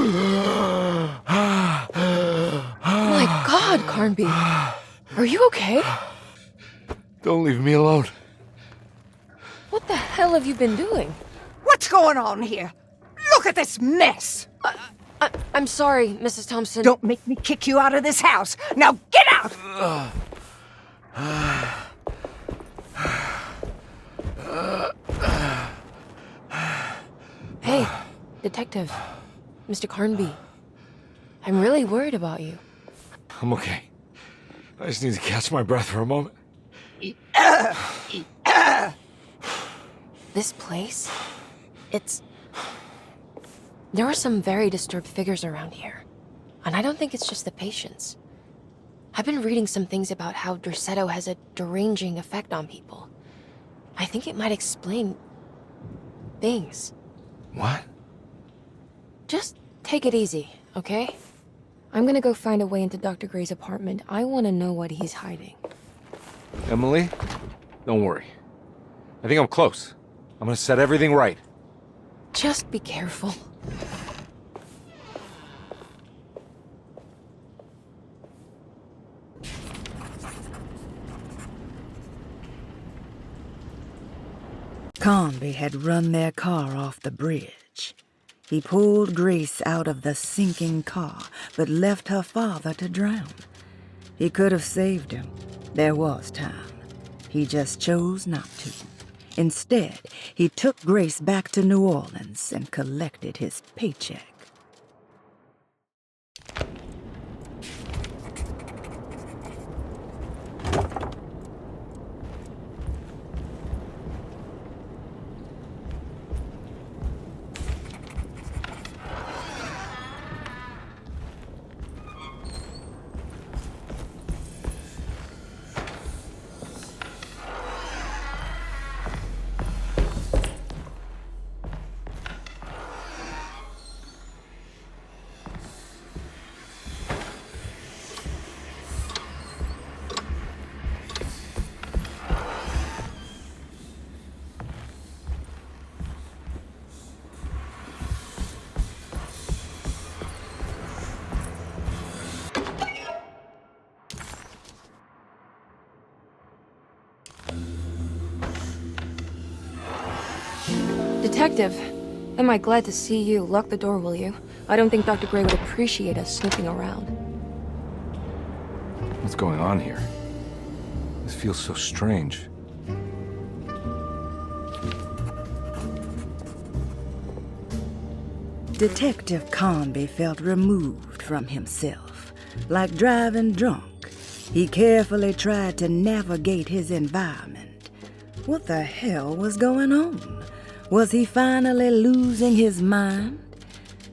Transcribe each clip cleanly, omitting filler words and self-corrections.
My God, Carnby. Are you okay? Don't leave me alone. What the hell have you been doing? What's going on here? Look at this mess! I'm sorry, Mrs. Thompson. Don't make me kick you out of this house! Now get out! Hey, Detective. Mr. Carnby. I'm really worried about you. I'm okay. I just need to catch my breath for a moment. This place? There are some very disturbed figures around here. And I don't think it's just the patients. I've been reading some things about how Derceto has a deranging effect on people. I think it might explain... things. What? Just take it easy, okay? I'm gonna go find a way into Dr. Gray's apartment. I want to know what he's hiding. Emily, don't worry. I think I'm close. I'm gonna set everything right. Just be careful. Carnby had run their car off the bridge. He pulled Grace out of the sinking car, but left her father to drown. He could have saved him. There was time. He just chose not to. Instead, he took Grace back to New Orleans and collected his paycheck. Detective, am I glad to see you. Lock the door, will you? I don't think Dr. Gray would appreciate us snooping around. What's going on here? This feels so strange. Detective Carnby felt removed from himself. Like driving drunk, he carefully tried to navigate his environment. What the hell was going on? Was he finally losing his mind?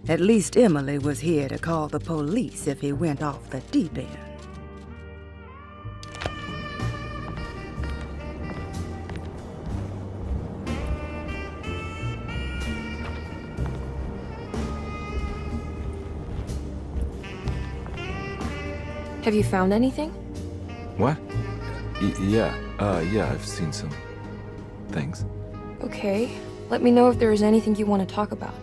At least Emily was here to call the police if he went off the deep end. Have you found anything? What? Yeah, I've seen some things. Okay. Let me know if there is anything you want to talk about.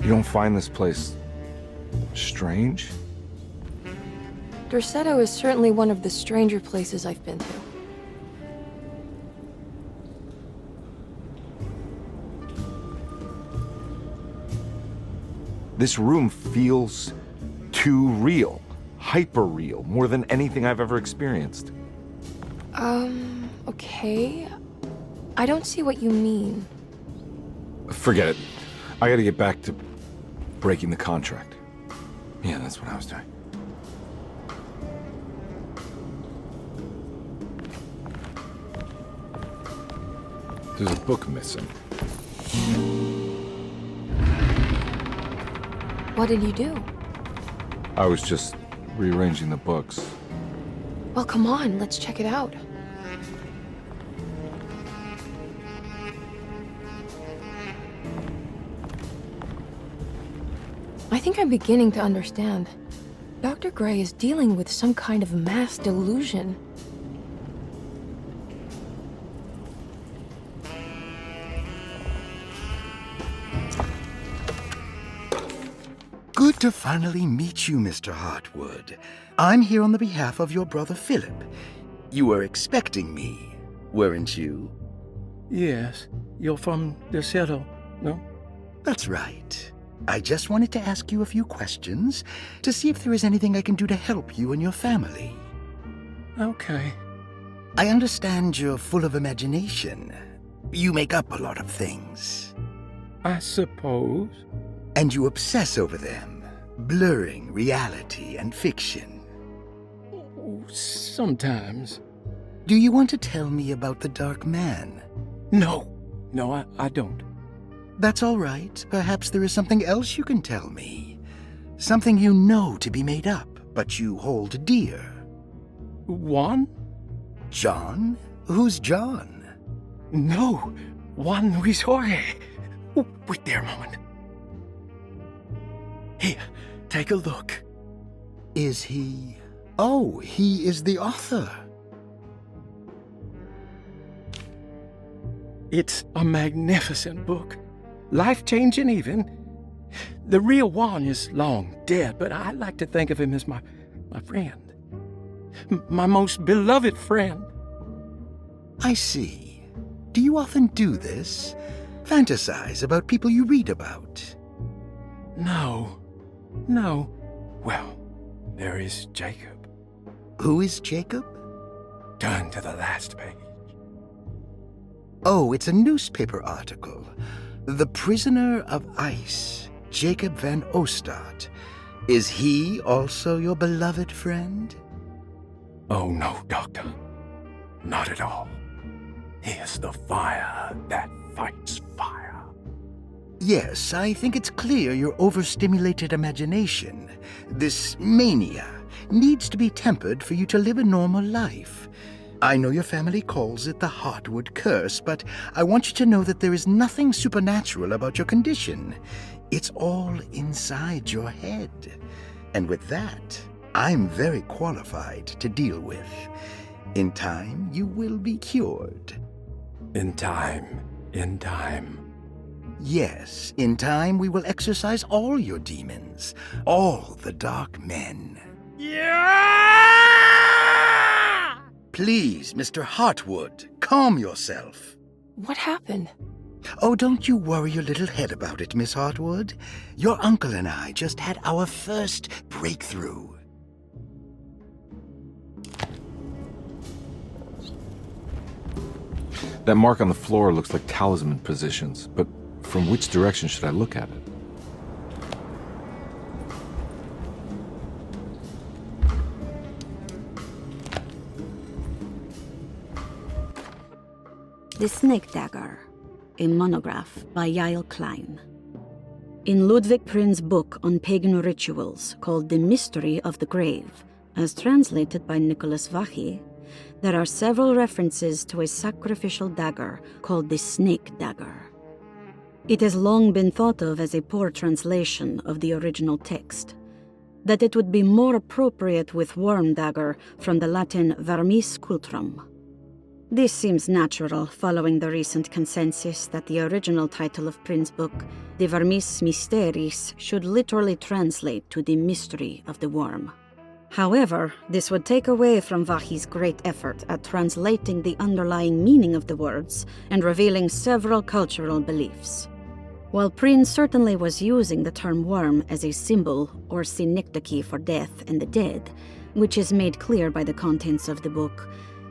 You don't find this place strange? Derceto is certainly one of the stranger places I've been to. This room feels too real. Hyper-real. More than anything I've ever experienced. Okay. I don't see what you mean. Forget it. I gotta get back to breaking the contract. Yeah, that's what I was doing. There's a book missing. What did you do? I was just rearranging the books. Well, come on, let's check it out. think I'm beginning to understand. Dr. Gray is dealing with some kind of mass delusion. Good to finally meet you, Mr. Hartwood. I'm here on the behalf of your brother Philip. You were expecting me, weren't you? Yes, you're from Derceto, no? That's right. I just wanted to ask you a few questions to see if there is anything I can do to help you and your family. Okay. I understand you're full of imagination. You make up a lot of things. I suppose. And you obsess over them, blurring reality and fiction. Sometimes. Do you want to tell me about the Dark Man? No, I don't. That's all right. Perhaps there is something else you can tell me. Something you know to be made up, but you hold dear. Juan? John? Who's John? No, Juan Luis Jorge. Oh, wait there a moment. Here, take a look. Is he... Oh, he is the author. It's a magnificent book. Life-changing even. The real Juan is long dead, but I like to think of him as my friend. My most beloved friend. I see. Do you often do this? Fantasize about people you read about? No. Well, there is Jacob. Who is Jacob? Turn to the last page. Oh, it's a newspaper article. The Prisoner of Ice, Jacob van Ostadte. Is he also your beloved friend? Oh, no, Doctor. Not at all. He is the fire that fights fire. Yes, I think it's clear your overstimulated imagination, this mania, needs to be tempered for you to live a normal life. I know your family calls it the Hartwood curse, but I want you to know that there is nothing supernatural about your condition. It's all inside your head. And with that, I'm very qualified to deal with. In time, you will be cured. In time. Yes, in time we will exorcise all your demons, all the dark men. Yeah! Please, Mr. Hartwood, calm yourself. What happened? Oh, don't you worry your little head about it, Miss Hartwood. Your uncle and I just had our first breakthrough. That mark on the floor looks like talisman positions, but from which direction should I look at it? The Snake Dagger, a monograph by Yael Klein. In Ludwig Prin's book on pagan rituals called The Mystery of the Grave, as translated by Nicholas Vachy, there are several references to a sacrificial dagger called the Snake Dagger. It has long been thought of as a poor translation of the original text, that it would be more appropriate with worm dagger from the Latin vermis cultrum. This seems natural following the recent consensus that the original title of Prin's book, De Vermis Mysteris, should literally translate to the mystery of the worm. However, this would take away from Vachy's great effort at translating the underlying meaning of the words and revealing several cultural beliefs. While Prin certainly was using the term worm as a symbol or synecdoche for death and the dead, which is made clear by the contents of the book,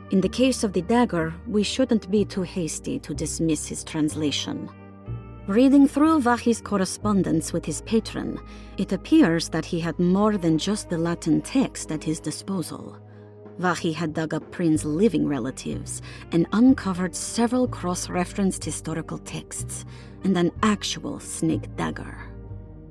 in the case of the dagger, we shouldn't be too hasty to dismiss his translation. Reading through Vachy's correspondence with his patron, it appears that he had more than just the Latin text at his disposal. Vachy had dug up Prin's living relatives and uncovered several cross-referenced historical texts and an actual snake dagger.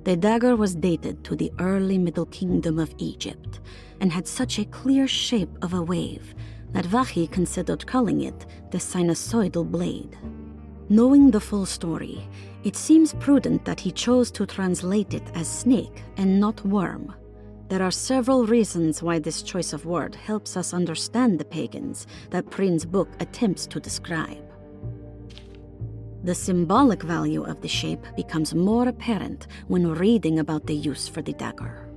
The dagger was dated to the early Middle Kingdom of Egypt and had such a clear shape of a wave that Vachy considered calling it the sinusoidal blade. Knowing the full story, It seems prudent that he chose to translate it as snake and not worm. There are several reasons why this choice of word helps us understand the pagans that Prin's book attempts to describe. The symbolic value of the shape becomes more apparent when reading about the use for the dagger.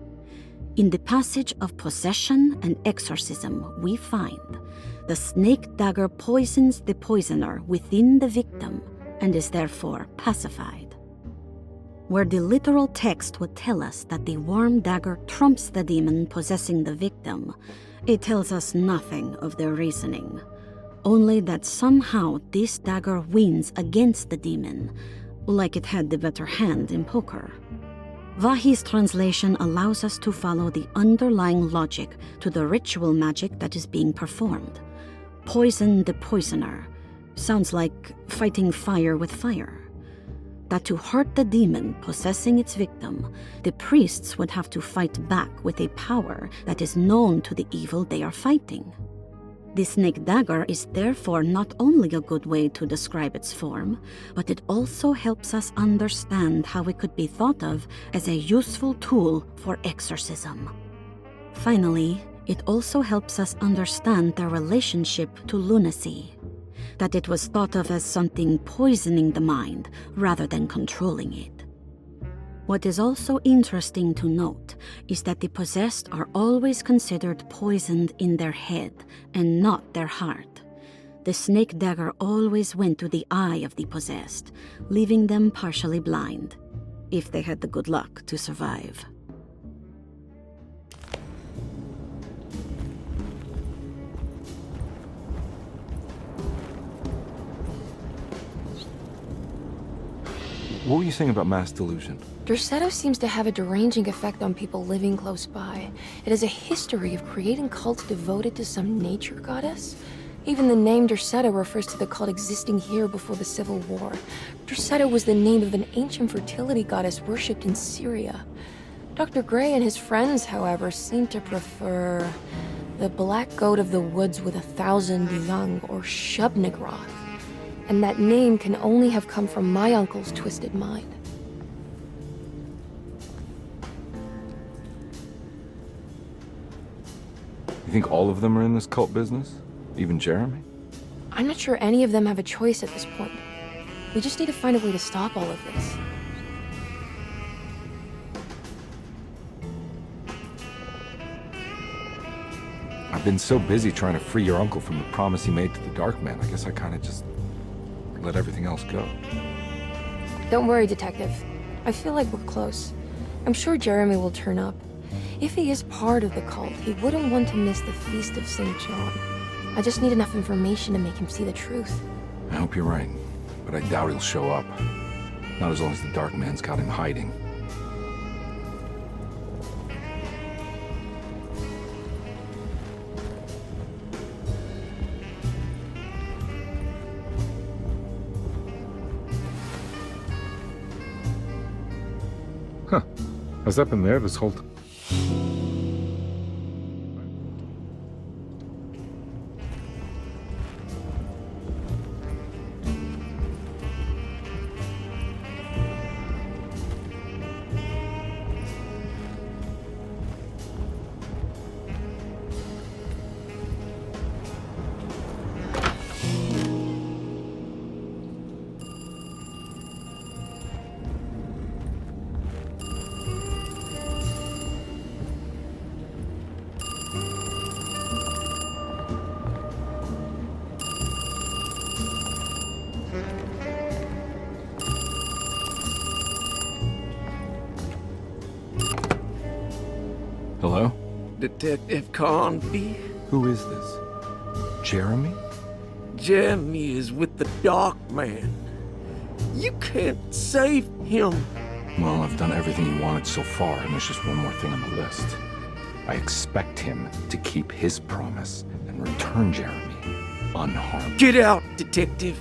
In the passage of possession and exorcism, we find the snake dagger poisons the poisoner within the victim and is therefore pacified. Where the literal text would tell us that the worm dagger trumps the demon possessing the victim, it tells us nothing of their reasoning, only that somehow this dagger wins against the demon, like it had the better hand in poker. Vahi's translation allows us to follow the underlying logic to the ritual magic that is being performed. Poison the poisoner sounds like fighting fire with fire. That to hurt the demon possessing its victim, the priests would have to fight back with a power that is known to the evil they are fighting. The snake dagger is therefore not only a good way to describe its form, but it also helps us understand how it could be thought of as a useful tool for exorcism. Finally, it also helps us understand their relationship to lunacy, that it was thought of as something poisoning the mind rather than controlling it. What is also interesting to note is that the possessed are always considered poisoned in their head and not their heart. The snake dagger always went to the eye of the possessed, leaving them partially blind, if they had the good luck to survive. What were you saying about mass delusion? Derceto seems to have a deranging effect on people living close by. It has a history of creating cults devoted to some nature goddess. Even the name Derceto refers to the cult existing here before the Civil War. Derceto was the name of an ancient fertility goddess worshipped in Syria. Dr. Gray and his friends, however, seem to prefer the black goat of the woods with 1,000 young, or Shub-Nigroth. And that name can only have come from my uncle's twisted mind. You think all of them are in this cult business? Even Jeremy? I'm not sure any of them have a choice at this point. We just need to find a way to stop all of this. I've been so busy trying to free your uncle from the promise he made to the Dark Man. I guess I kind of just let everything else go. Don't worry, Detective. I feel like we're close. I'm sure Jeremy will turn up. If he is part of the cult, he wouldn't want to miss the Feast of St. John. I just need enough information to make him see the truth. I hope you're right, but I doubt he'll show up. Not as long as the Dark Man's got him hiding. Huh. Has that been there this whole time? Hello? Detective Carnby? Who is this? Jeremy? Jeremy is with the Dark Man. You can't save him. Well, I've done everything he wanted so far, and there's just one more thing on the list. I expect him to keep his promise and return Jeremy unharmed. Get out, Detective,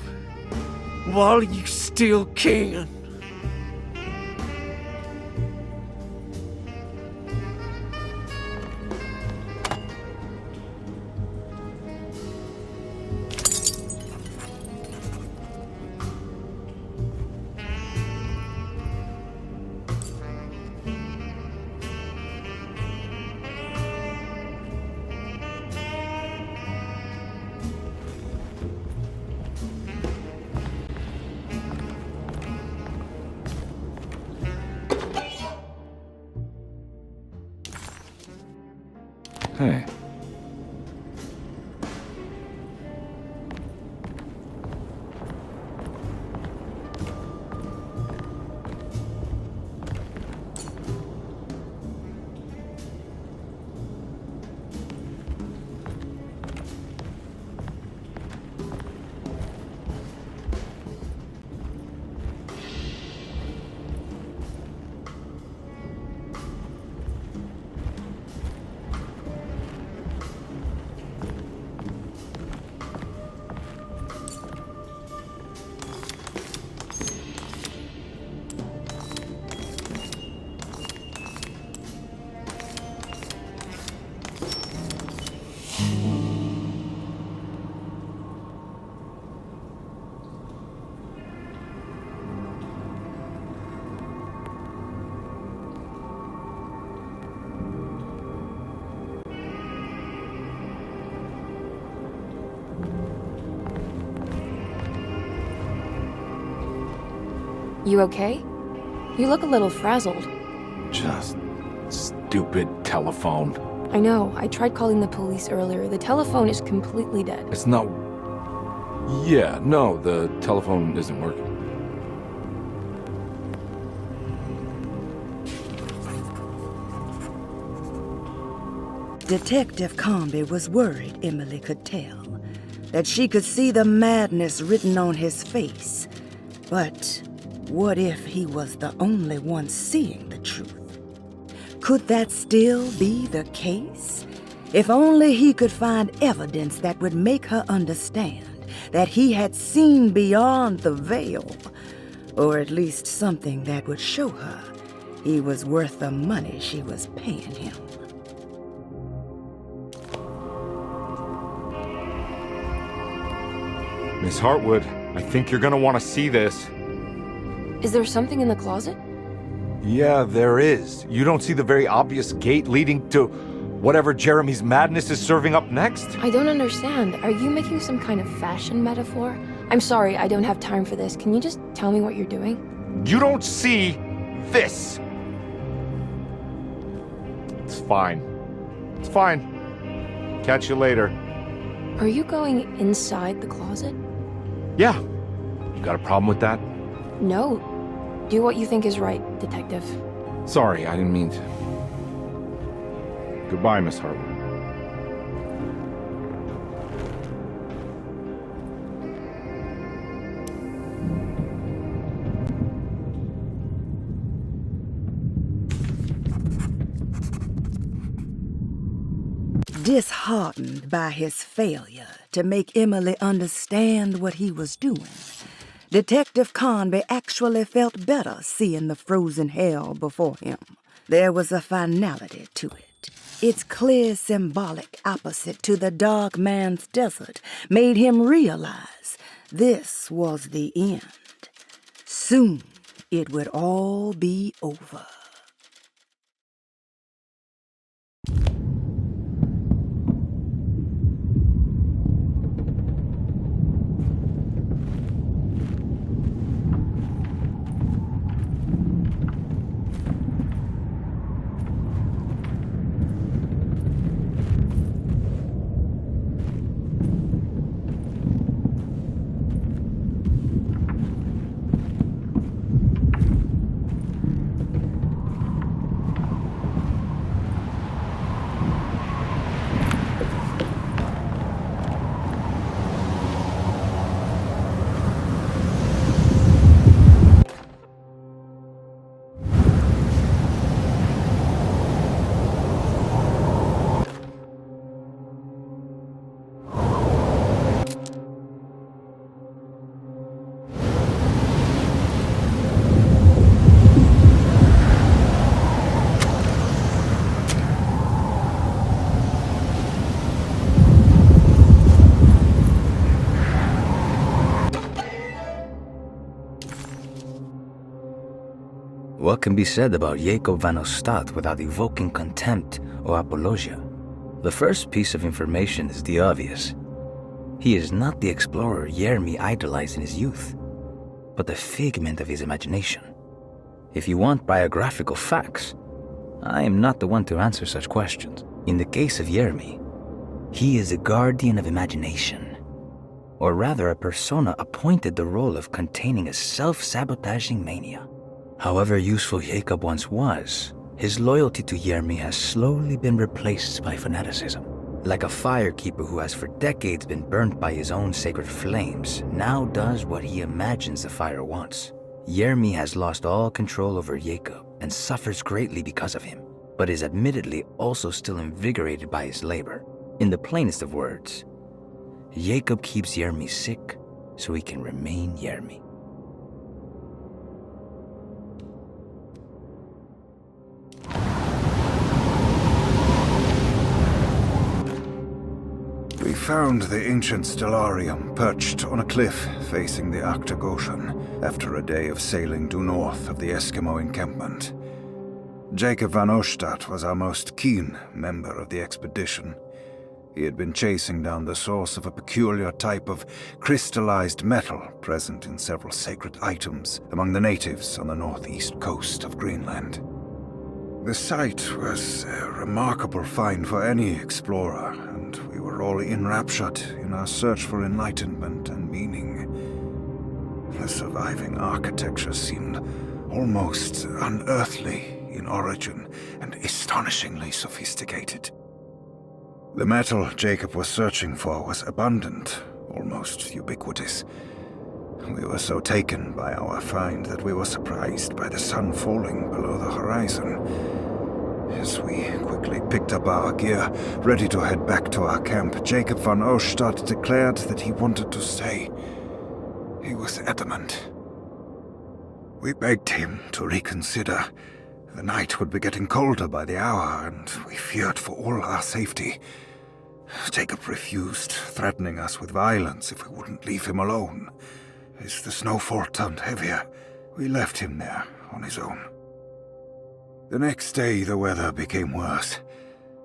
while you still can. Hey. You okay? You look a little frazzled. Just stupid telephone. I know. I tried calling the police earlier. The telephone is completely dead. It's not... Yeah, no, the telephone isn't working. Detective Carnby was worried Emily could tell, that she could see the madness written on his face. But what if he was the only one seeing the truth? Could that still be the case? If only he could find evidence that would make her understand that he had seen beyond the veil, or at least something that would show her he was worth the money she was paying him. Miss Hartwood, I think you're gonna want to see this. Is there something in the closet? Yeah, there is. You don't see the very obvious gate leading to whatever Jeremy's madness is serving up next? I don't understand. Are you making some kind of fashion metaphor? I'm sorry, I don't have time for this. Can you just tell me what you're doing? You don't see this. It's fine. It's fine. Catch you later. Are you going inside the closet? Yeah. You got a problem with that? No. Do what you think is right, Detective. Sorry, I didn't mean to. Goodbye, Miss Hartwood. Disheartened by his failure to make Emily understand what he was doing, Detective Carnby actually felt better seeing the frozen hell before him. There was a finality to it. Its clear symbolic opposite to the dark man's desert made him realize this was the end. Soon it would all be over. What can be said about Jacob van Ostadte without evoking contempt or apologia? The first piece of information is the obvious. He is not the explorer Jeremy idolized in his youth, but the figment of his imagination. If you want biographical facts, I am not the one to answer such questions. In the case of Yermi, he is a guardian of imagination, or rather a persona appointed the role of containing a self-sabotaging mania. However useful Jacob once was, his loyalty to Yermi has slowly been replaced by fanaticism. Like a firekeeper who has for decades been burnt by his own sacred flames, now does what he imagines the fire wants. Yermi has lost all control over Jacob and suffers greatly because of him, but is admittedly also still invigorated by his labor. In the plainest of words, Jacob keeps Yermi sick so he can remain Yermi. We found the ancient stellarium perched on a cliff facing the Arctic Ocean after a day of sailing due north of the Eskimo encampment. Jacob van Ostadte was our most keen member of the expedition. He had been chasing down the source of a peculiar type of crystallized metal present in several sacred items among the natives on the northeast coast of Greenland. The site was a remarkable find for any explorer, and we were all enraptured in our search for enlightenment and meaning. The surviving architecture seemed almost unearthly in origin and astonishingly sophisticated. The metal Jacob was searching for was abundant, almost ubiquitous. We were so taken by our find that we were surprised by the sun falling below the horizon. As we quickly picked up our gear, ready to head back to our camp, Jacob van Ostadte declared that he wanted to stay. He was adamant. We begged him to reconsider. The night would be getting colder by the hour, and we feared for all our safety. Jacob refused, threatening us with violence if we wouldn't leave him alone. As the snowfall turned heavier, we left him there on his own. The next day, the weather became worse,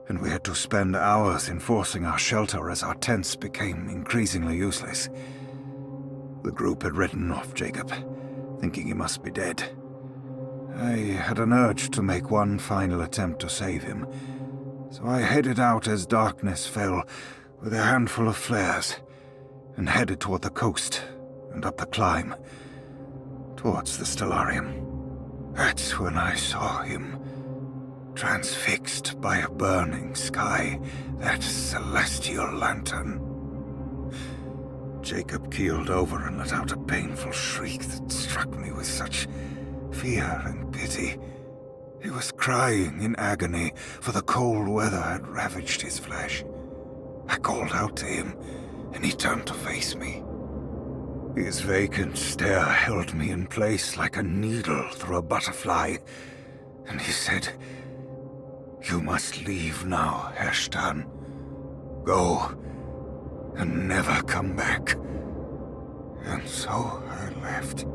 and we had to spend hours enforcing our shelter as our tents became increasingly useless. The group had written off Jacob, thinking he must be dead. I had an urge to make one final attempt to save him, so I headed out as darkness fell with a handful of flares and headed toward the coast and up the climb, towards the stellarium. That's when I saw him, transfixed by a burning sky, that celestial lantern. Jacob keeled over and let out a painful shriek that struck me with such fear and pity. He was crying in agony, for the cold weather had ravaged his flesh. I called out to him, and he turned to face me. His vacant stare held me in place like a needle through a butterfly, and he said, "You must leave now, Herstan. Go, and never come back." And so I left.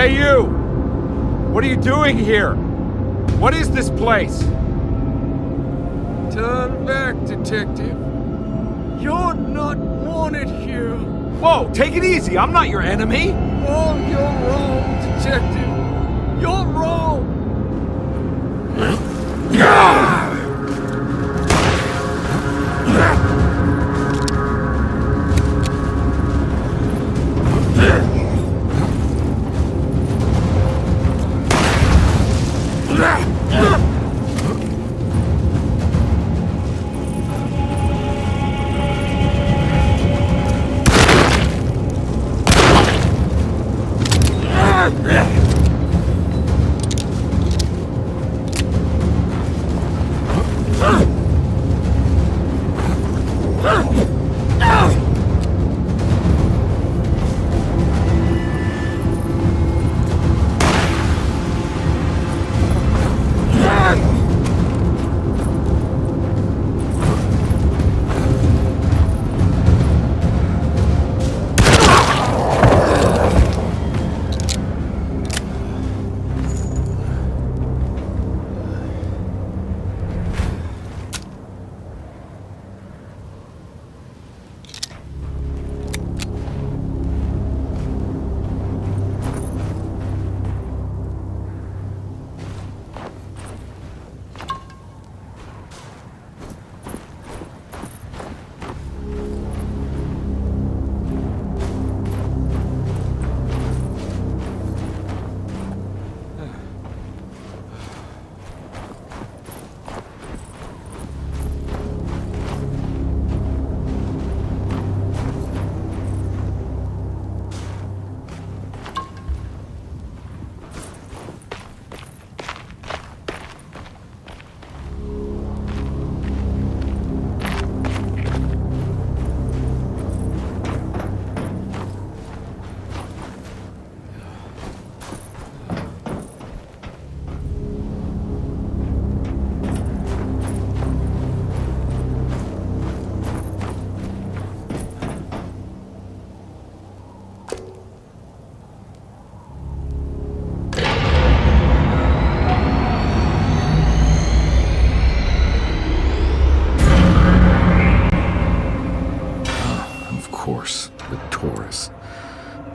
Hey, you! What are you doing here? What is this place? Turn back, detective. You're not wanted here. Whoa, take it easy. I'm not your enemy. Oh, you're wrong, detective. You're wrong.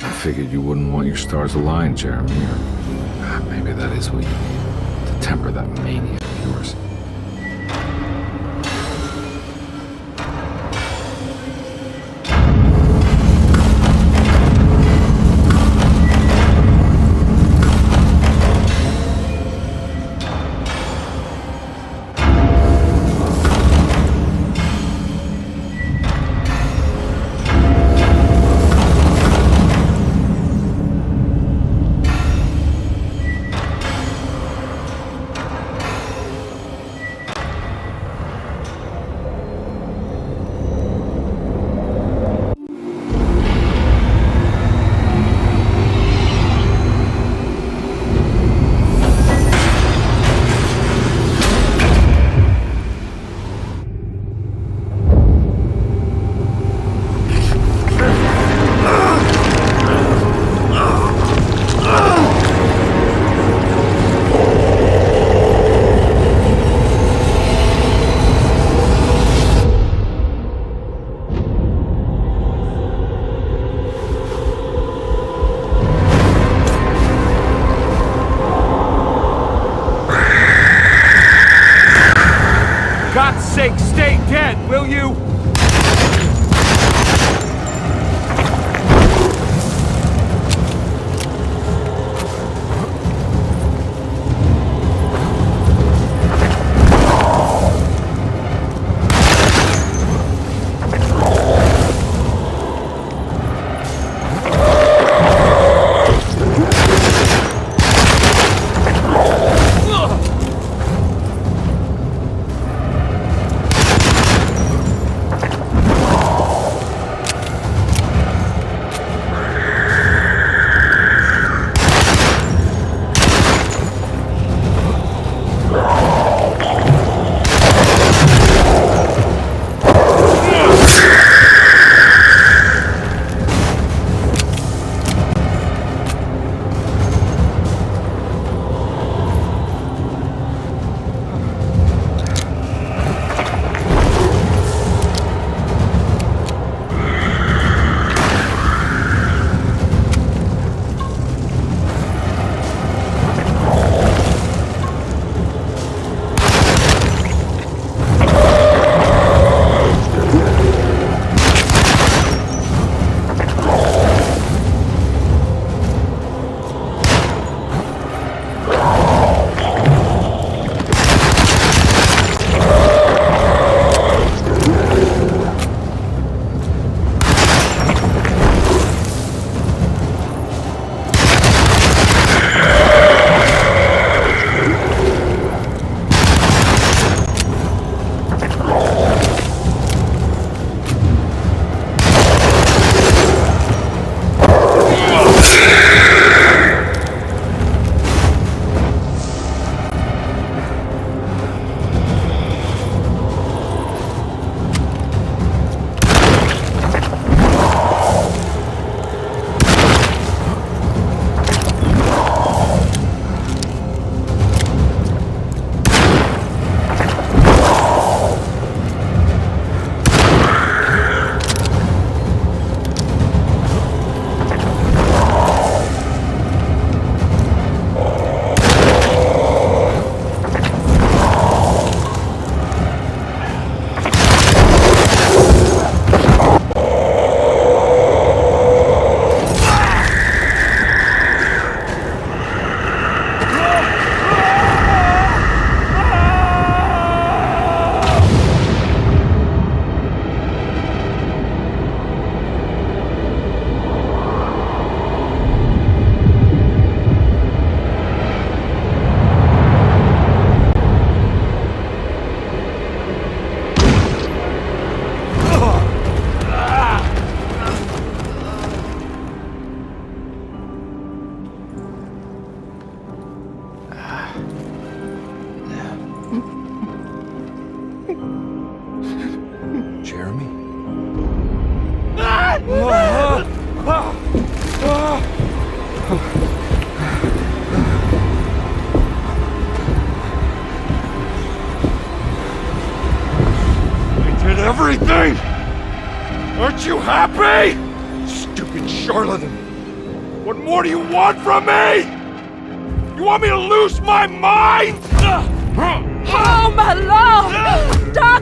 I figured you wouldn't want your stars aligned, Jeremy, or maybe that is what you need to temper that mania of yours. God's sake, stay dead, will you? I did everything! Aren't you happy? Stupid charlatan! What more do you want from me? You want me to lose my mind? Oh, my lord! Dark